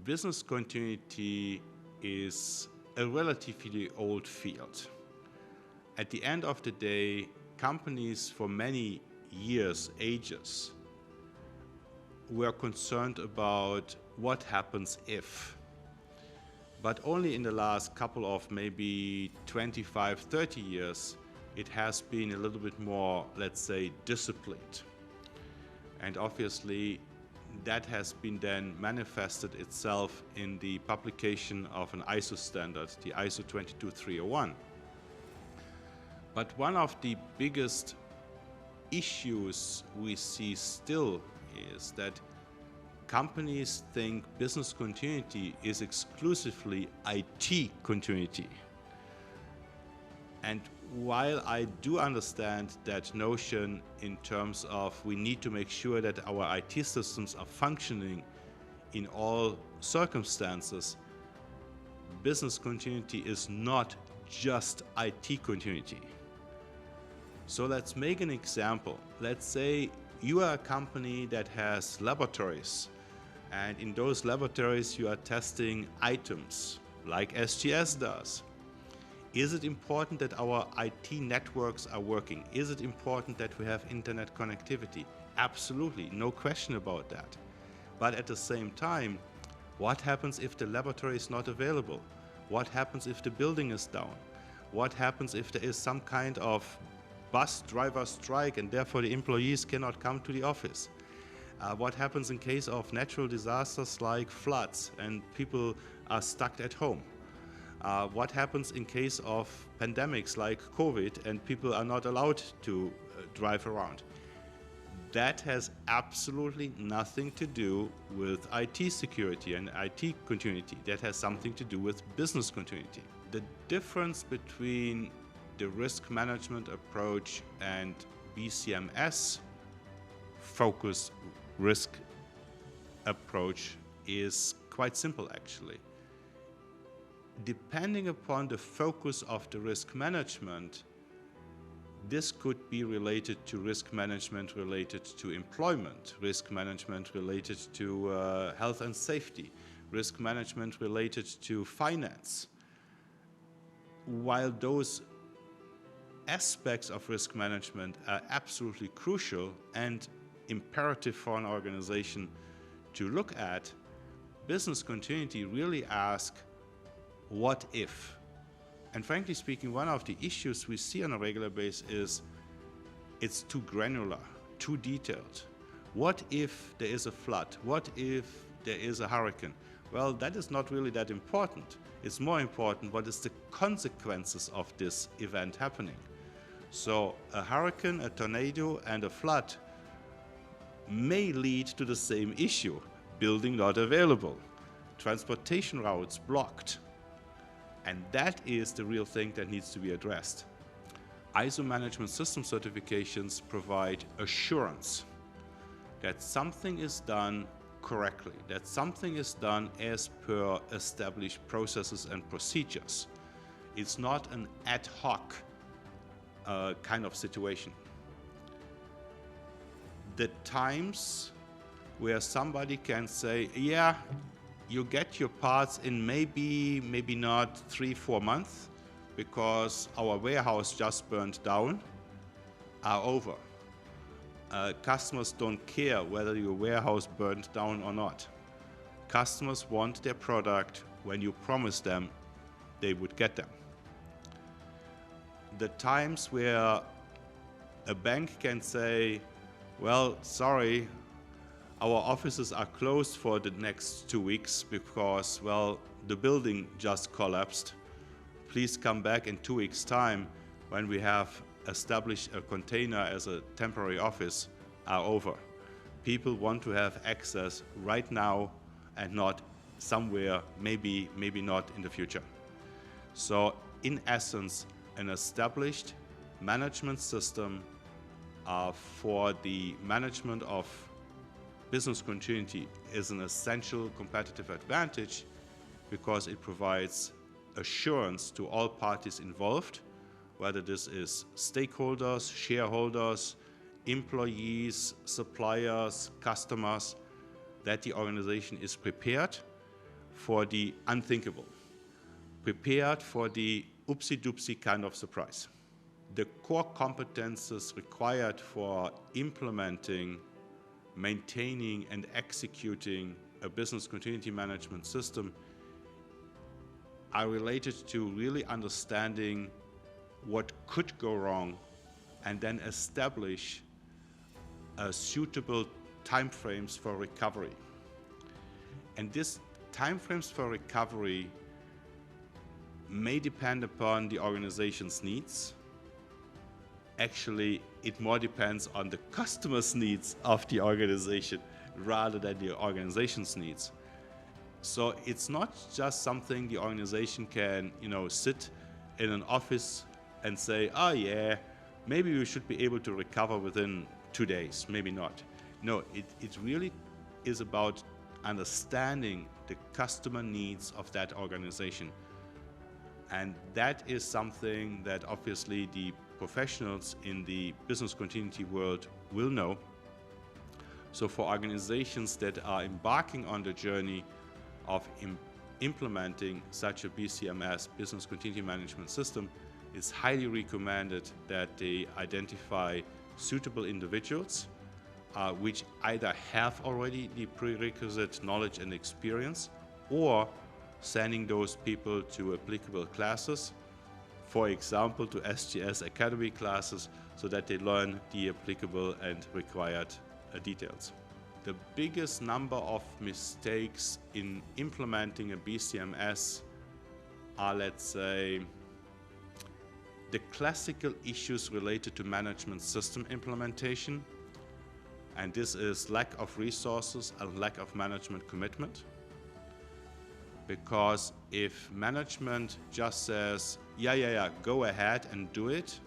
Business continuity is a relatively old field. At the end of the day, companies for many years, ages, were concerned about what happens if. But only in the last couple of maybe 25, 30 years, it has been a little bit more, let's say, disciplined. And obviously, that has been then manifested itself in the publication of an ISO standard, the ISO 22301. But one of the biggest issues we see still is that companies think business continuity is exclusively IT continuity. And while I do understand that notion in terms of we need to make sure that our IT systems are functioning in all circumstances, business continuity is not just IT continuity. So let's make an example. Let's say you are a company that has laboratories, and in those laboratories you are testing items like SGS does. Is it important that our IT networks are working? Is it important that we have internet connectivity? Absolutely, no question about that. But at the same time, what happens if the laboratory is not available? What happens if the building is down? What happens if there is some kind of bus driver strike and therefore the employees cannot come to the office? What happens in case of natural disasters like floods and people are stuck at home? What happens in case of pandemics like COVID and people are not allowed to drive around? That has absolutely nothing to do with IT security and IT continuity. That has something to do with business continuity. The difference between the risk management approach and BCMS focused risk approach is quite simple actually. Depending upon the focus of the risk management, this could be related to risk management related to employment, risk management related to health and safety, risk management related to finance. While those aspects of risk management are absolutely crucial and imperative for an organization to look at, business continuity really asks, what if? And frankly speaking, one of the issues we see on a regular basis is it's too granular, too detailed. What if there is a flood? What if there is a hurricane? Well, that is not really that important. It's more important what is the consequences of this event happening. So a hurricane, a tornado, and a flood may lead to the same issue: building not available, transportation routes blocked. And that is the real thing that needs to be addressed. ISO management system certifications provide assurance that something is done correctly, that something is done as per established processes and procedures. It's not an ad hoc kind of situation. The times where somebody can say, yeah, you get your parts in maybe not 3-4 months because our warehouse just burned down, are over. Customers don't care whether your warehouse burned down or not. Customers want their product when you promised them they would get them. The times where a bank can say, well, sorry, our offices are closed for the next 2 weeks because, well, the building just collapsed. Please come back in 2 weeks' time when we have established a container as a temporary office, are over. People want to have access right now and not somewhere, maybe not in the future. So in essence, an established management system for the management of business continuity is an essential competitive advantage because it provides assurance to all parties involved, whether this is stakeholders, shareholders, employees, suppliers, customers, that the organization is prepared for the unthinkable, prepared for the oopsie-doopsie kind of surprise. The core competences required for implementing, maintaining, and executing a business continuity management system are related to really understanding what could go wrong and then establish suitable timeframes for recovery. And these timeframes for recovery may depend upon the organization's needs. Actually, it more depends on the customer's needs of the organization rather than the organization's needs. So it's not just something the organization can, sit in an office and say, oh yeah, maybe we should be able to recover within 2 days, maybe not. No, it really is about understanding the customer needs of that organization. And that is something that obviously the professionals in the business continuity world will know. So for organizations that are embarking on the journey of implementing such a BCMS, business continuity management system, it's highly recommended that they identify suitable individuals which either have already the prerequisite knowledge and experience, or sending those people to applicable classes, for example to SGS Academy classes, so that they learn the applicable and required details. The biggest number of mistakes in implementing a BCMS are, let's say, the classical issues related to management system implementation, and this is lack of resources and lack of management commitment. Because if management just says, yeah, go ahead and do it,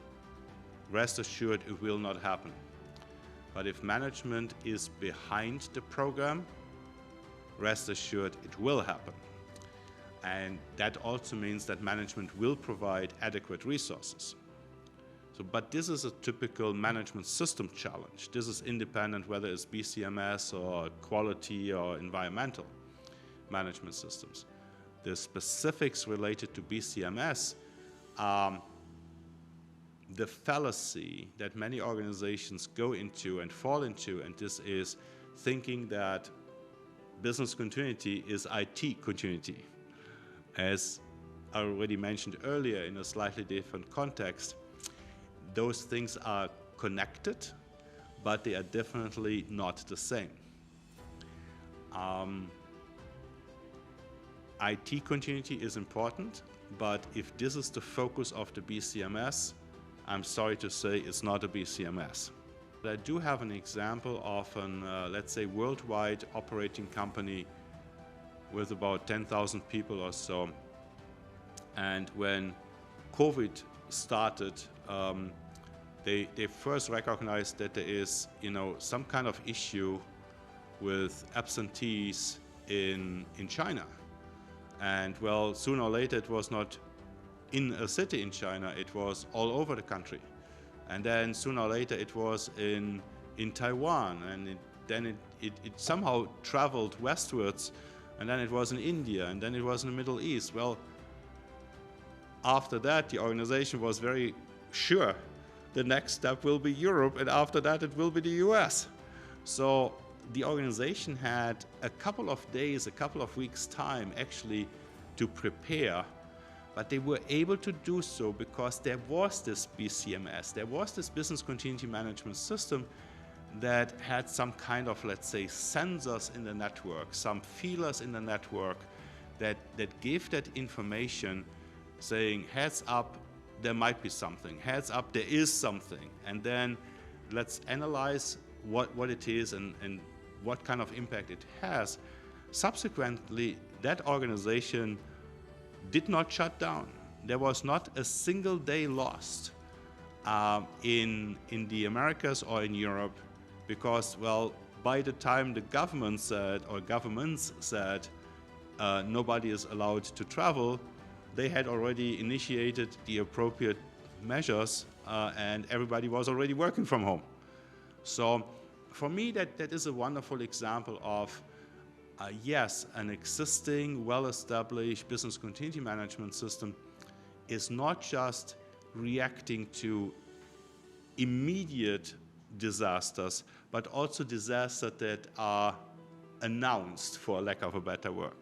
rest assured it will not happen. But if management is behind the program, rest assured it will happen. And that also means that management will provide adequate resources. But this is a typical management system challenge. This is independent whether it's BCMS or quality or environmental management systems. The specifics related to BCMS are the fallacy that many organizations go into and fall into, and this is thinking that business continuity is IT continuity. As I already mentioned earlier in a slightly different context, those things are connected, but they are definitely not the same. IT continuity is important, but if this is the focus of the BCMS, I'm sorry to say it's not a BCMS. I do have an example of an, let's say, worldwide operating company with about 10,000 people or so. And when COVID started, they first recognized that there is, some kind of issue with absentees in China. And well, sooner or later it was not in a city in China, it was all over the country. And then sooner or later it was in Taiwan, and then it somehow traveled westwards, and then it was in India, and then it was in the Middle East. Well, after that the organization was very sure the next step will be Europe, and after that it will be the US. So the organization had a couple of days, a couple of weeks time actually to prepare, but they were able to do so because there was this BCMS, there was this business continuity management system that had some kind of, let's say, sensors in the network, some feelers in the network that gave that information saying, heads up, there might be something, heads up, there is something, and then let's analyze what it is and what kind of impact it has. Subsequently, that organization did not shut down. There was not a single day lost in the Americas or in Europe, because, well, by the time the government said, or governments said, nobody is allowed to travel, they had already initiated the appropriate measures and everybody was already working from home. So for me, that is a wonderful example of Yes, an existing, well-established business continuity management system is not just reacting to immediate disasters, but also disasters that are announced, for lack of a better word.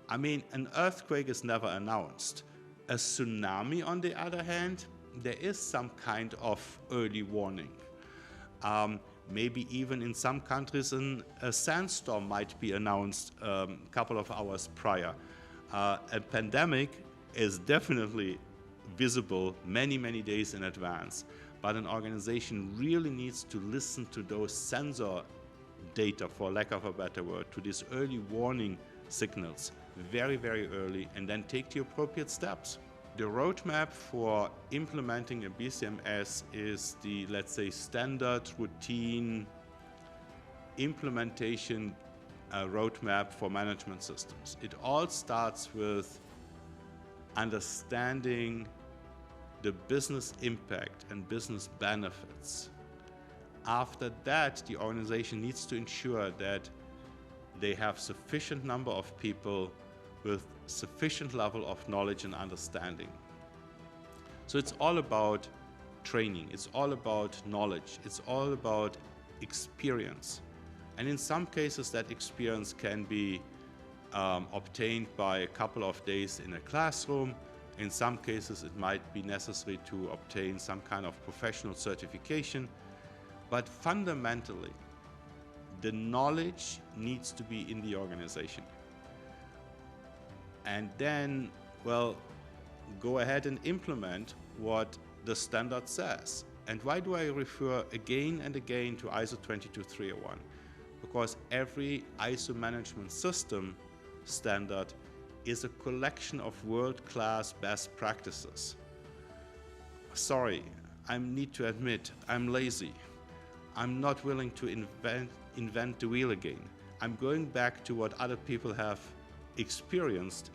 I mean, an earthquake is never announced. A tsunami, on the other hand, there is some kind of early warning. Maybe even in some countries a sandstorm might be announced a couple of hours prior. A pandemic is definitely visible many, many days in advance, but an organization really needs to listen to those sensor data, for lack of a better word, to these early warning signals very, very early, and then take the appropriate steps. The roadmap for implementing a BCMS is the, let's say, standard routine implementation roadmap for management systems. It all starts with understanding the business impact and business benefits. After that, the organization needs to ensure that they have sufficient number of people with sufficient level of knowledge and understanding. So it's all about training, it's all about knowledge, it's all about experience. And in some cases that experience can be obtained by a couple of days in a classroom. In some cases it might be necessary to obtain some kind of professional certification. But fundamentally, the knowledge needs to be in the organization. And then, well, go ahead and implement what the standard says. And why do I refer again and again to ISO 22301? Because every ISO management system standard is a collection of world-class best practices. Sorry, I need to admit, I'm lazy. I'm not willing to invent the wheel again. I'm going back to what other people have experienced,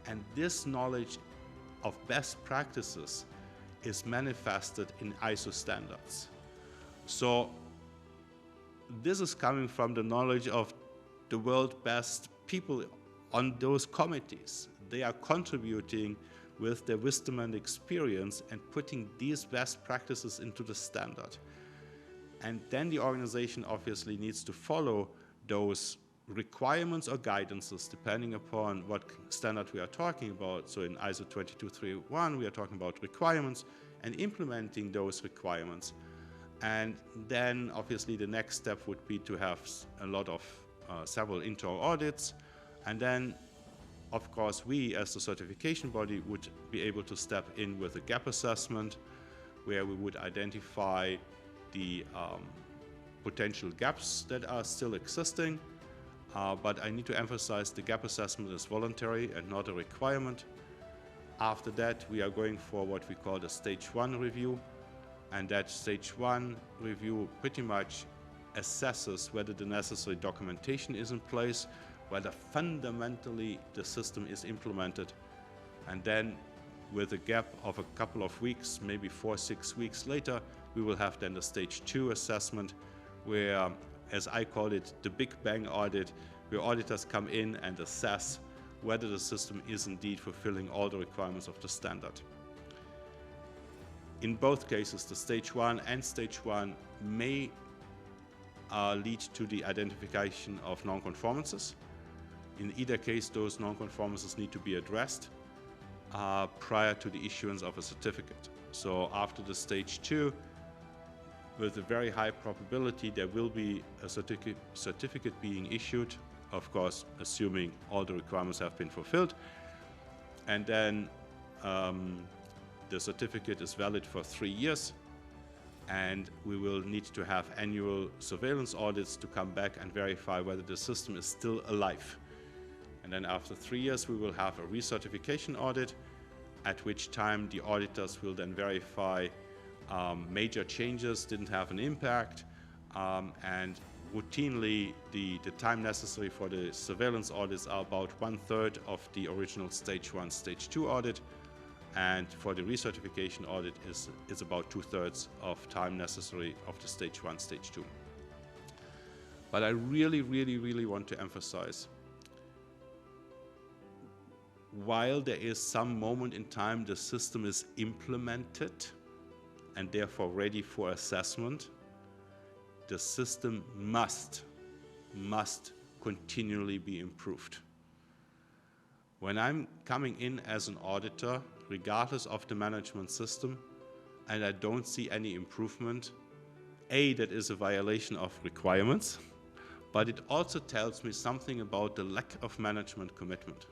and this knowledge of best practices is manifested in ISO standards. So this is coming from the knowledge of the world best people on those committees. They are contributing with their wisdom and experience and putting these best practices into the standard. And then the organization obviously needs to follow those requirements or guidances depending upon what standard we are talking about. So in ISO 22301 we are talking about requirements and implementing those requirements. And then obviously the next step would be to have a lot of several internal audits, and then of course we as the certification body would be able to step in with a gap assessment where we would identify the potential gaps that are still existing. But I need to emphasize the gap assessment is voluntary and not a requirement. After that, we are going for what we call the stage 1 review. And that stage 1 review pretty much assesses whether the necessary documentation is in place, whether fundamentally the system is implemented. And then with a gap of a couple of weeks, maybe 4-6 weeks later, we will have then the stage 2 assessment where, as I call it, the Big Bang audit, where auditors come in and assess whether the system is indeed fulfilling all the requirements of the standard. In both cases, the stage 1 and stage 1 may lead to the identification of non-conformances. In either case, those non-conformances need to be addressed prior to the issuance of a certificate. So after the stage 2, with a very high probability there will be a certificate being issued, of course assuming all the requirements have been fulfilled, and then the certificate is valid for 3 years, and we will need to have annual surveillance audits to come back and verify whether the system is still alive. And then after 3 years we will have a recertification audit, at which time the auditors will then verify major changes didn't have an impact, and routinely the time necessary for the surveillance audits are about 1/3 of the original stage 1, stage 2 audit, and for the recertification audit is about 2/3 of time necessary of the stage 1, stage 2. But I really want to emphasize while there is some moment in time the system is implemented and therefore ready for assessment, the system must continually be improved. When I'm coming in as an auditor, regardless of the management system, and I don't see any improvement, that is a violation of requirements, but it also tells me something about the lack of management commitment.